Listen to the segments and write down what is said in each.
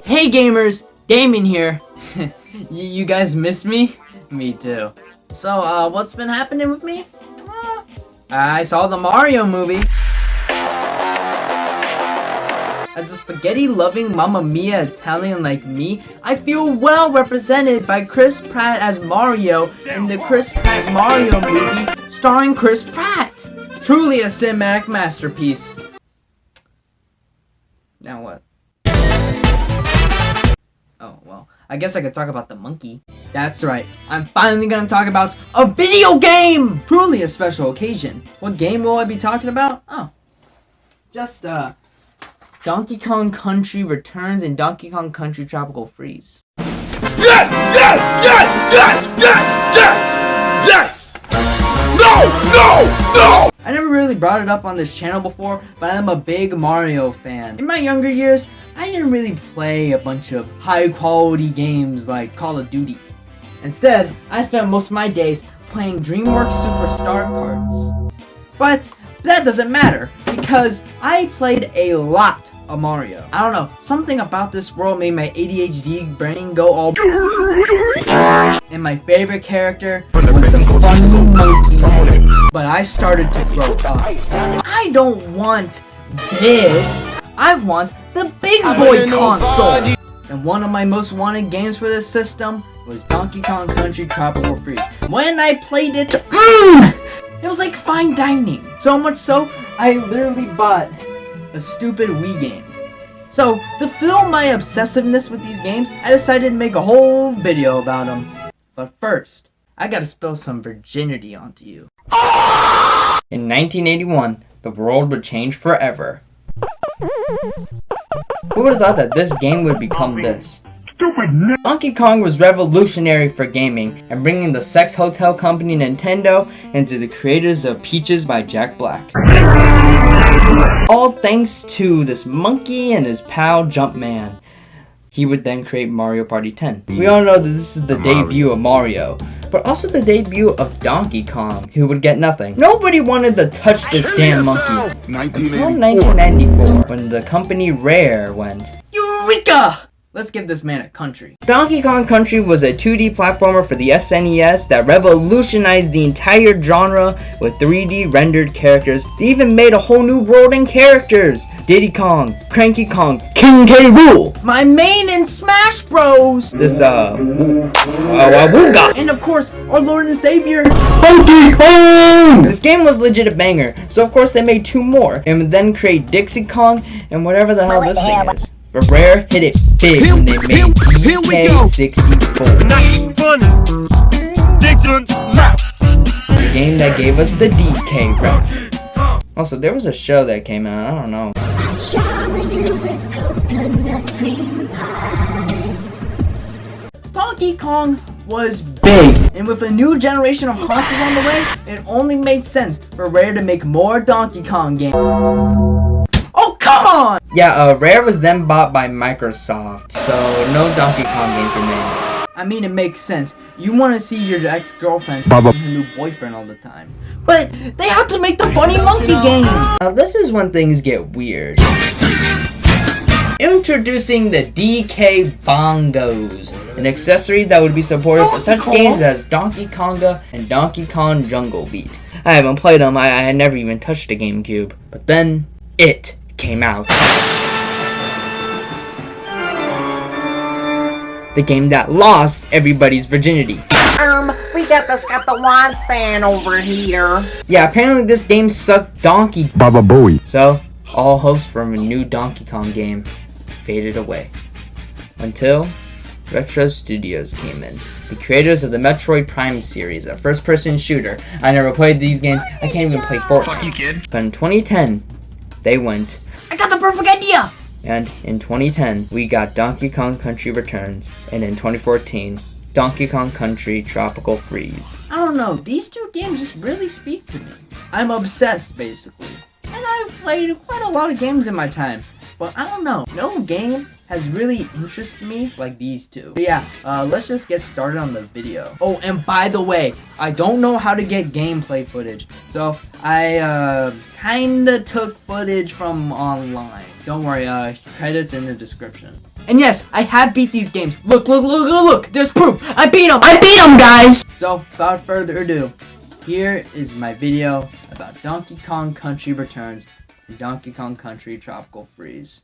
Hey gamers, Damon here. You guys miss me? Me too. So, what's been happening with me? I saw the Mario movie. As a spaghetti-loving Mamma Mia Italian like me, I feel well represented by Chris Pratt as Mario in the Chris Pratt Mario movie starring Chris Pratt. Truly a cinematic masterpiece. Now what? Oh, well, I guess I could talk about the monkey. That's right, I'm finally gonna talk about a video game! Truly a special occasion. What game will I be talking about? Oh, just, Donkey Kong Country Returns and Donkey Kong Country Tropical Freeze. Yes! Yes! Yes! Yes! Yes! Yes! Yes! No! No! No! I never really brought it up on this channel before, but I'm a big Mario fan. In my younger years, I didn't really play a bunch of high-quality games like Call of Duty. Instead, I spent most of my days playing DreamWorks Superstar cards. But that doesn't matter, because I played a lot of Mario. I don't know, something about this world made my ADHD brain go all and my favorite character was the funny monkey. But I started to grow up. I don't want this. I want the big boy console. And one of my most wanted games for this system was Donkey Kong Country Tropical Freeze. When I played it, it was like fine dining. So much so, I literally bought a stupid Wii game. So, to fill my obsessiveness with these games, I decided to make a whole video about them. But first, I gotta spill some virginity onto you. In 1981, the world would change forever. Who would have thought that this game would become this? Donkey Kong was revolutionary for gaming and bringing the sex hotel company Nintendo into the creators of Peaches by Jack Black. All thanks to this monkey and his pal Jumpman. He would then create Mario Party 10. We all know that this is the debut of Mario, but also the debut of Donkey Kong, who would get nothing. Nobody wanted to touch this damn monkey until 1994, when the company Rare went, Eureka! Let's give this man a country. Donkey Kong Country was a 2D platformer for the SNES that revolutionized the entire genre with 3D rendered characters. They even made a whole new world and characters. Diddy Kong, Cranky Kong, King K. Rool, my main in Smash Bros. This, Wooga. And of course, our Lord and Savior, Donkey Kong! This game was legit a banger, so of course they made 2 more, and would then create Dixie Kong and whatever the hell this thing is. But Rare hit it big when they made DK64. The game that gave us the DK rep. Also, there was a show that came out, I don't know. Donkey Kong was big, and with a new generation of consoles on the way, it only made sense for Rare to make more Donkey Kong games. Come on! Yeah, Rare was then bought by Microsoft, so no Donkey Kong games remain. I mean, it makes sense. You want to see your ex-girlfriend and her new boyfriend all the time. But they have to make the funny monkey game! Now, this is when things get weird. Introducing the DK Bongos, an accessory that would be supported for such games as Donkey Konga and Donkey Kong Jungle Beat. I haven't played them, I had never even touched a GameCube. But then, it came out. The game that lost everybody's virginity. We got the Waz fan over here. Yeah, apparently this game sucked donkey Baba Booey. So, all hopes from a new Donkey Kong game faded away. Until Retro Studios came in. The creators of the Metroid Prime series, a first-person shooter. I never played these games. I can't even play Fortnite. Fuck you, kid. But in 2010, they went, I got the perfect idea! And in 2010, we got Donkey Kong Country Returns. And in 2014, Donkey Kong Country Tropical Freeze. I don't know, these 2 games just really speak to me. I'm obsessed, basically. And I've played quite a lot of games in my time. But I don't know, no game has really interested me, like these two. But yeah, let's just get started on the video. Oh, and by the way, I don't know how to get gameplay footage, so I kinda took footage from online. Don't worry, credits in the description. And yes, I have beat these games. Look, there's proof. I beat them, guys! So, without further ado, here is my video about Donkey Kong Country Returns and Donkey Kong Country Tropical Freeze.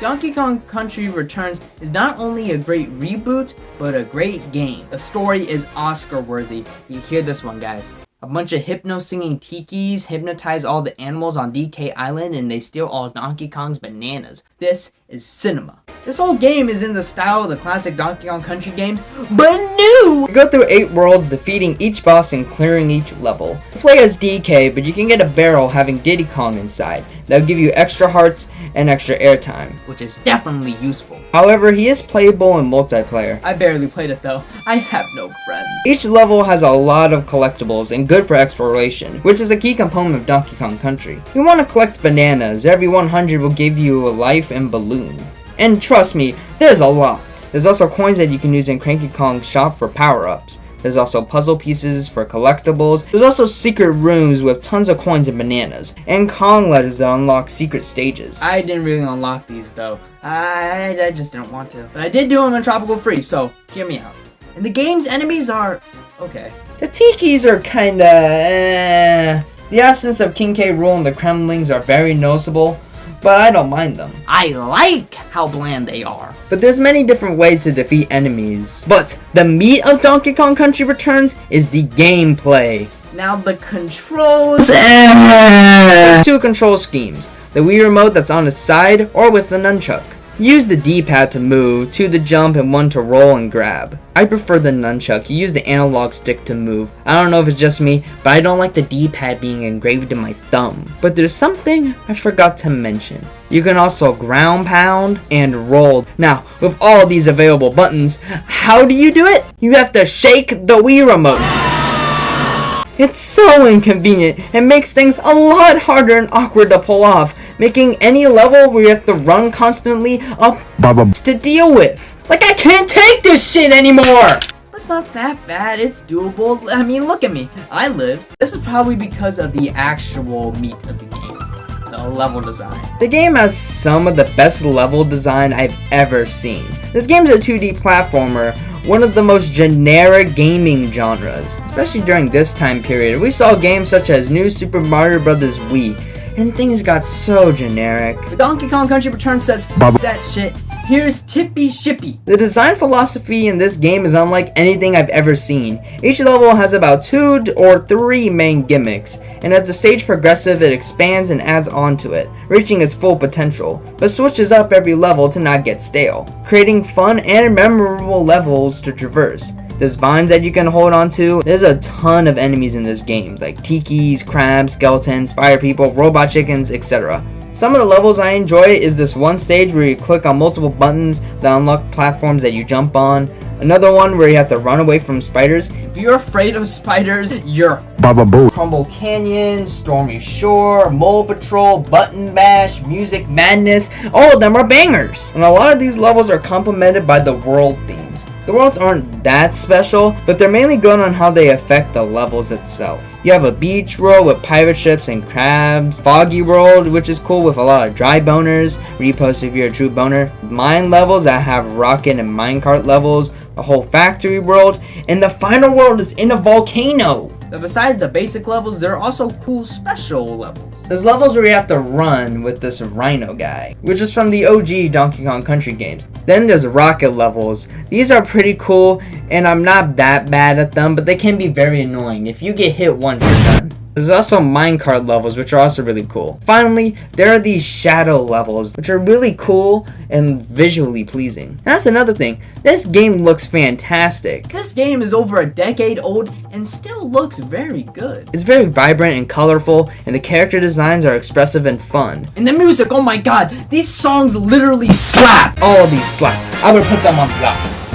Donkey Kong Country Returns is not only a great reboot, but a great game. The story is Oscar-worthy. You hear this one, guys. A bunch of hypno-singing tikis hypnotize all the animals on DK Island and they steal all Donkey Kong's bananas. This is cinema. This whole game is in the style of the classic Donkey Kong Country games, but new! You go through 8 worlds, defeating each boss and clearing each level. You play as DK, but you can get a barrel having Diddy Kong inside. That'll give you extra hearts and extra airtime, which is definitely useful. However, he is playable in multiplayer. I barely played it though. I have no friends. Each level has a lot of collectibles and good for exploration, which is a key component of Donkey Kong Country. You want to collect bananas. Every 100 will give you a life and balloon. And trust me, there's a lot. There's also coins that you can use in Cranky Kong's shop for power-ups. There's also puzzle pieces for collectibles. There's also secret rooms with tons of coins and bananas. And Kong letters that unlock secret stages. I didn't really unlock these though. I just didn't want to. But I did do them in Tropical Freeze, so hear me out. And the game's enemies are okay. The Tikis are kinda The absence of King K. Rool and the Kremlings are very noticeable, but I don't mind them. I like how bland they are. But there's many different ways to defeat enemies. But the meat of Donkey Kong Country Returns is the gameplay. Now the controls... Two control schemes. The Wii Remote that's on the side or with the nunchuck. Use the D-pad to move, 2 to jump, and 1 to roll and grab. I prefer the nunchuck. You use the analog stick to move. I don't know if it's just me, but I don't like the D-pad being engraved in my thumb. But there's something I forgot to mention. You can also ground pound and roll. Now, with all these available buttons, how do you do it? You have to shake the Wii Remote. It's so inconvenient and makes things a lot harder and awkward to pull off, making any level where you have to run constantly up to deal with. Like, I can't take this shit anymore! It's not that bad, it's doable. I mean, look at me. I live. This is probably because of the actual meat of the game. The level design. The game has some of the best level design I've ever seen. This game's a 2D platformer, one of the most generic gaming genres. Especially during this time period, we saw games such as New Super Mario Bros. Wii, and things got so generic. But Donkey Kong Country Returns says, that shit. Here's Tippy Shippy. The design philosophy in this game is unlike anything I've ever seen. Each level has about 2 or 3 main gimmicks, and as the stage progresses, it expands and adds on to it, reaching its full potential, but switches up every level to not get stale, creating fun and memorable levels to traverse. There's vines that you can hold on to. There's a ton of enemies in this game, like tikis, crabs, skeletons, fire people, robot chickens, etc. Some of the levels I enjoy is this one stage where you click on multiple buttons that unlock platforms that you jump on. Another one where you have to run away from spiders. If you're afraid of spiders, you're Baba-boo. Crumble Canyon, Stormy Shore, Mole Patrol, Button Bash, Music Madness, all of them are bangers. And a lot of these levels are complemented by the world themes. The worlds aren't that special, but they're mainly good on how they affect the levels itself. You have a beach world with pirate ships and crabs, Foggy World, which is cool with a lot of dry boners, repost if you're a true boner, mine levels that have rocket and minecart levels, a whole factory world, and the final world is in a volcano. But besides the basic levels, there are also cool special levels. There's levels where you have to run with this rhino guy, which is from the OG Donkey Kong Country games. Then there's rocket levels. These are pretty cool, and I'm not that bad at them, but they can be very annoying. If you get hit once, you're done. There's also minecart levels, which are also really cool. Finally, there are these shadow levels, which are really cool and visually pleasing. And that's another thing. This game looks fantastic. This game is over a decade old and still looks very good. It's very vibrant and colorful, and the character designs are expressive and fun. And the music, oh my god, these songs literally slap! All of these slap. I would put them on blocks.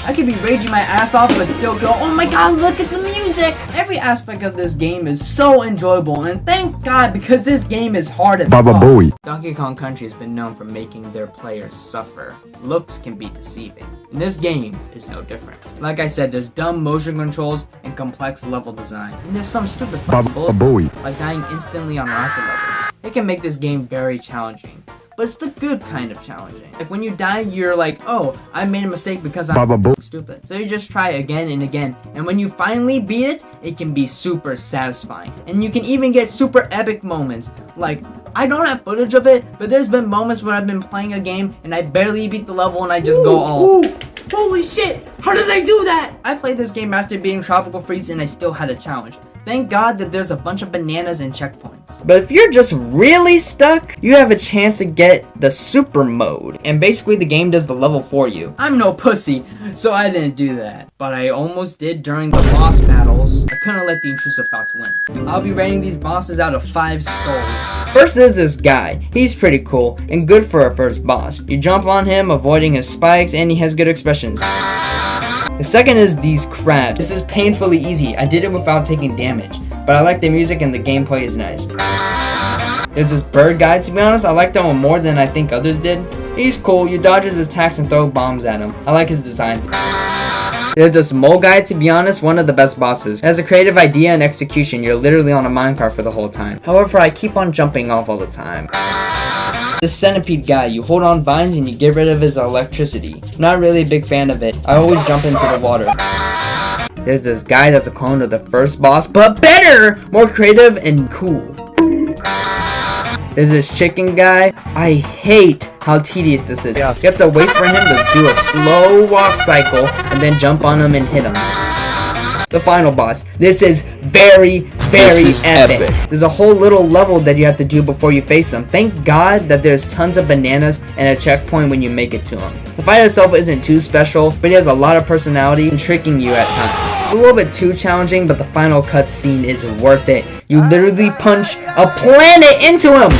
I could be raging my ass off but still go, oh my god, look at the music! Every aspect of this game is so enjoyable, and thank god, because this game is hard as fuck. Donkey Kong Country has been known for making their players suffer. Looks can be deceiving, and this game is no different. Like I said, there's dumb motion controls and complex level design, and there's some stupid fucking bullshit, like dying instantly on rocket levels. It can make this game very challenging. But it's the good kind of challenging. Like when you die, you're like, oh, I made a mistake because I'm stupid. So you just try again and again. And when you finally beat it, it can be super satisfying. And you can even get super epic moments. Like, I don't have footage of it, but there's been moments where I've been playing a game and I barely beat the level and I just go all, holy shit, how did I do that? I played this game after being Tropical Freeze and I still had a challenge. Thank God that there's a bunch of bananas and checkpoints. But if you're just really stuck, you have a chance to get the super mode. And basically the game does the level for you. I'm no pussy, so I didn't do that. But I almost did during the boss battles. I couldn't let the intrusive thoughts win. I'll be rating these bosses out of 5 skulls. First is this guy. He's pretty cool and good for a first boss. You jump on him, avoiding his spikes, and he has good expressions. The second is these crabs. This is painfully easy. I did it without taking damage, but I like the music and the gameplay is nice. There's this bird guy, to be honest, I liked him more than I think others did. He's cool, you dodge his attacks and throw bombs at him. I like his design. There's this mole guy, to be honest, one of the best bosses. Has a creative idea and execution, you're literally on a minecart for the whole time. However, I keep on jumping off all the time. The centipede guy, you hold on vines and you get rid of his electricity. Not really a big fan of it. I always jump into the water. There's this guy that's a clone of the first boss, but better! More creative and cool. There's this chicken guy. I hate how tedious this is. You have to wait for him to do a slow walk cycle and then jump on him and hit him. The final boss. This is very epic. There's a whole little level that you have to do before you face him. Thank God that there's tons of bananas and a checkpoint when you make it to him. The fight itself isn't too special, but he has a lot of personality and tricking you at times. It's a little bit too challenging, but the final cutscene is worth it. You literally punch a planet into him!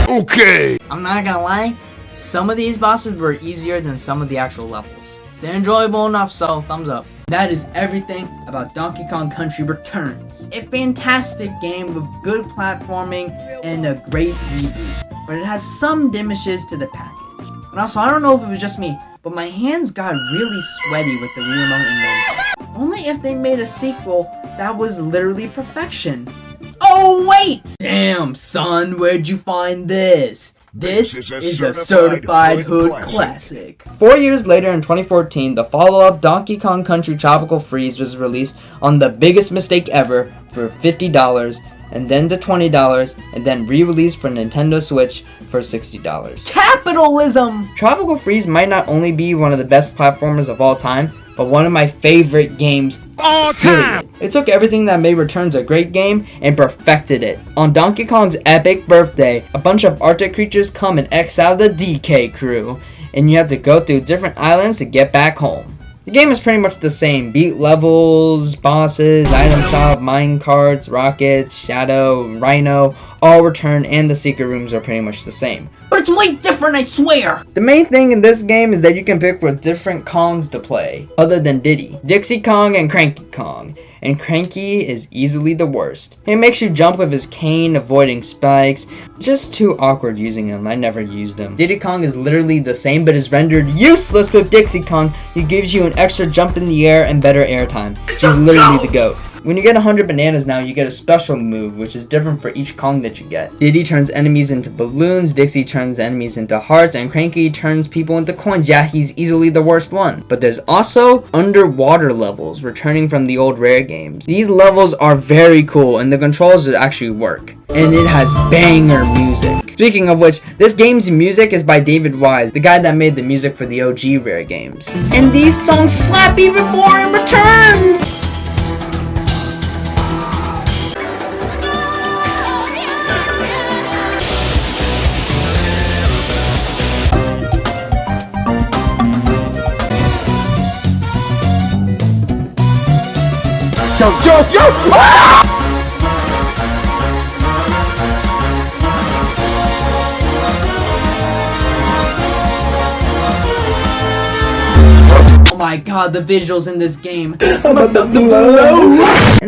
Okay. I'm not gonna lie, some of these bosses were easier than some of the actual levels. They're enjoyable enough, so thumbs up. That is everything about Donkey Kong Country Returns. A fantastic game with good platforming and a great reboot, but it has some blemishes to the package. And also, I don't know if it was just me, but my hands got really sweaty with the Wii Remote and Nunchuck. Only if they made a sequel that was literally perfection. Oh wait! Damn son, where'd you find this? This is a certified hood classic. 4 years later in 2014, the follow-up Donkey Kong Country Tropical Freeze was released on the biggest mistake ever for $50, and then to $20, and then re-released for Nintendo Switch for $60. Capitalism! Tropical Freeze might not only be one of the best platformers of all time, but one of my favorite games all time. It took everything that made Returns a great game and perfected it. On Donkey Kong's epic birthday, a bunch of Arctic creatures come and exile the DK crew, and you have to go through different islands to get back home. The game is pretty much the same. Beat levels, bosses, item shop, mine carts, rockets, shadow, rhino, all return, and the secret rooms are pretty much the same. But it's way different, I swear! The main thing in this game is that you can pick for different Kongs to play, other than Diddy. Dixie Kong and Cranky Kong. And Cranky is easily the worst. He makes you jump with his cane, avoiding spikes. Just too awkward using him, I never used him. Diddy Kong is literally the same, but is rendered useless with Dixie Kong. He gives you an extra jump in the air and better airtime. She's literally the GOAT. When you get 100 bananas now, you get a special move, which is different for each Kong that you get. Diddy turns enemies into balloons, Dixie turns enemies into hearts, and Cranky turns people into coins. Yeah, he's easily the worst one. But there's also underwater levels, returning from the old Rare games. These levels are very cool, and the controls actually work. And it has banger music. Speaking of which, this game's music is by David Wise, the guy that made the music for the OG Rare games. And these songs slap even more in returns! Yo, ah! Oh my god, the visuals in this game. And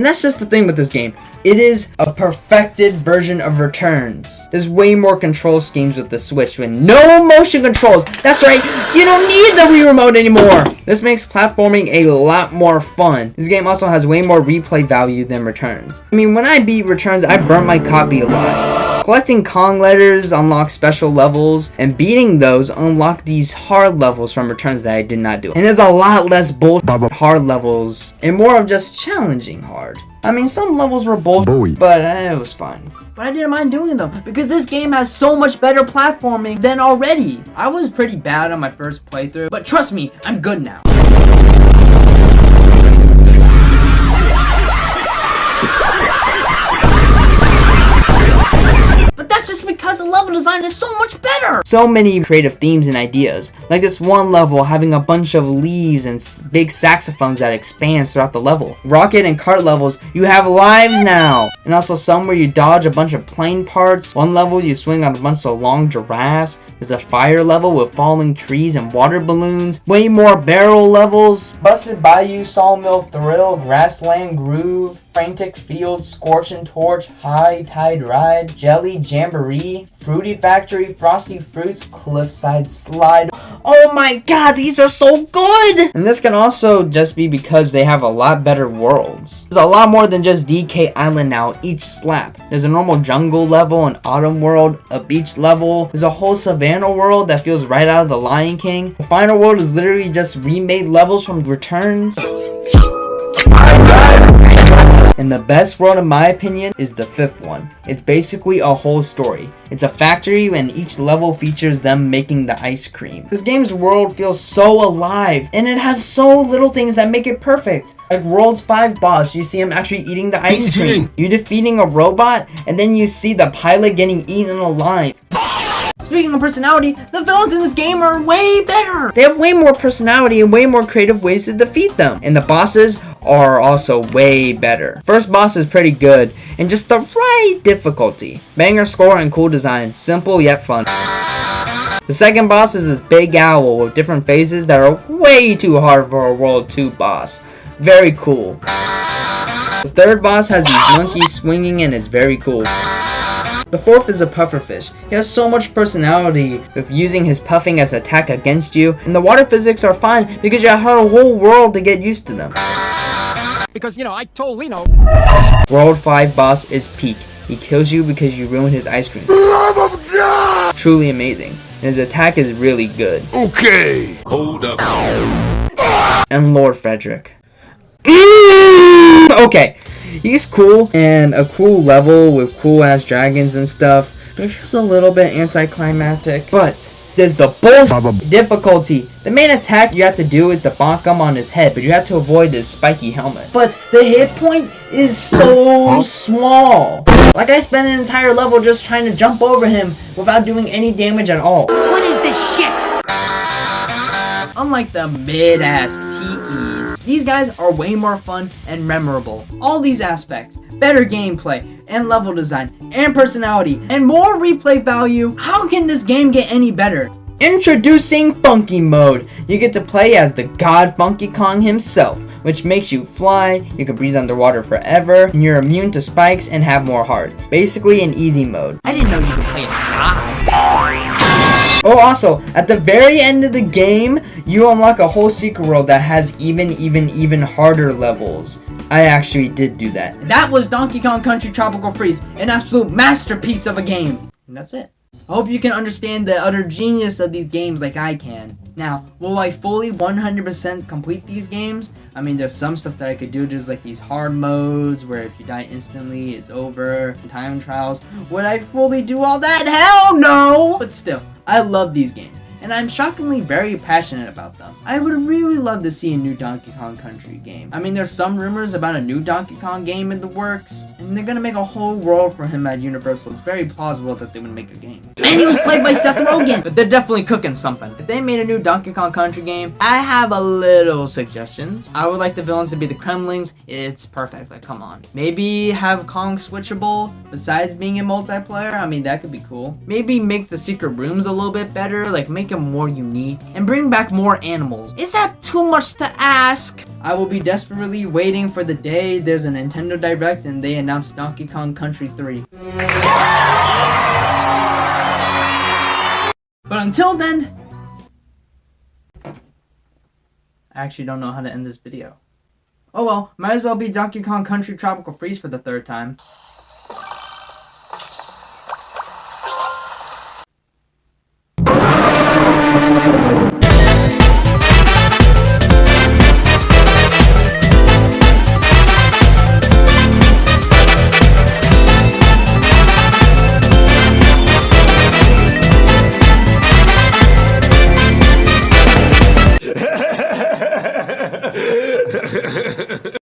that's just the thing with this game. It is a perfected version of Returns. There's way more control schemes with the Switch with no motion controls. That's right, you don't need the Wii Remote anymore. This makes platforming a lot more fun. This game also has way more replay value than Returns. I mean, when I beat Returns, I burnt my copy alive. Collecting Kong letters unlocks special levels, and beating those unlock these hard levels from Returns that I did not do. And there's a lot less bullshit hard levels, and more of just challenging hard. I mean, some levels were bullshit, but it was fun. But I didn't mind doing them, because this game has so much better platforming than already. I was pretty bad on my first playthrough, but trust me, I'm good now. Because the level design is so much better! So many creative themes and ideas. Like this one level having a bunch of leaves and big saxophones that expands throughout the level. Rocket and cart levels, you have lives now! And also some where you dodge a bunch of plane parts. One level you swing on a bunch of long giraffes. There's a fire level with falling trees and water balloons. Way more barrel levels. Busted Bayou, Sawmill, Thrill, Grassland Groove, Frantic Field, Scorch and Torch, High Tide Ride, Jelly Jamboree, Fruity Factory, Frosty Fruits, Cliffside Slide. Oh my god, these are so good! And this can also just be because they have a lot better worlds. There's a lot more than just DK Island now each slap. There's a normal jungle level, an autumn world, a beach level. There's a whole savannah world that feels right out of the Lion King. The final world is literally just remade levels from Returns. And the best world in my opinion is the fifth one. It's basically a whole story. It's a factory and each level features them making the ice cream. This game's world feels so alive and it has so little things that make it perfect. Like World's 5 boss, you see him actually eating the ice cream. You defeating a robot and then you see the pilot getting eaten alive. Speaking of personality, the villains in this game are way better! They have way more personality and way more creative ways to defeat them. And the bosses are also way better. First boss is pretty good, and just the right difficulty. Banger score and cool design, simple yet fun. The second boss is this big owl with different phases that are way too hard for a World 2 boss. Very cool. The third boss has these monkeys swinging and it's very cool. The fourth is a pufferfish. He has so much personality with using his puffing as an attack against you, and the water physics are fine because you have a whole world to get used to them. Because, you know, I told Lino. World 5 boss is Peak. He kills you because you ruined his ice cream. Love of God! Truly amazing. And his attack is really good. Okay. Hold up. And Lord Frederick. Okay. He's cool and a cool level with cool ass dragons and stuff, but it feels a little bit anticlimactic. But there's the bullshit difficulty. The main attack you have to do is to bonk him on his head, but you have to avoid his spiky helmet. But the hit point is so small. Like I spent an entire level just trying to jump over him without doing any damage at all. What is this shit? Unlike the mid-ass tikis, these guys are way more fun and memorable. All these aspects, better gameplay, and level design, and personality, and more replay value. How can this game get any better? Introducing Funky Mode. You get to play as the god Funky Kong himself, which makes you fly, you can breathe underwater forever, and you're immune to spikes and have more hearts. Basically an easy mode. I didn't know you could play as God. Oh, also, at the very end of the game, you unlock a whole secret world that has even harder levels. I actually did do that. That was Donkey Kong Country Tropical Freeze, an absolute masterpiece of a game. And that's it. I hope you can understand the utter genius of these games like I can. Now, will I fully 100% complete these games? I mean, there's some stuff that I could do, just like these hard modes where if you die instantly, it's over. Time trials. Would I fully do all that? Hell no! But still, I love these games, and I'm shockingly very passionate about them. I would really love to see a new Donkey Kong Country game. I mean, there's some rumors about a new Donkey Kong game in the works, and they're gonna make a whole world for him at Universal. It's very plausible that they would make a game. And he was played by Seth Rogen! But they're definitely cooking something. If they made a new Donkey Kong Country game, I have a little suggestions. I would like the villains to be the Kremlings. It's perfect, like, come on. Maybe have Kong switchable, besides being in multiplayer. I mean, that could be cool. Maybe make the secret rooms a little bit better, like make them more unique, and bring back more animals. Is that too much to ask? I will be desperately waiting for the day there's a Nintendo Direct and they announce Donkey Kong Country 3. But until then, I actually don't know how to end this video. Oh well, might as well be Donkey Kong Country Tropical Freeze for the third time.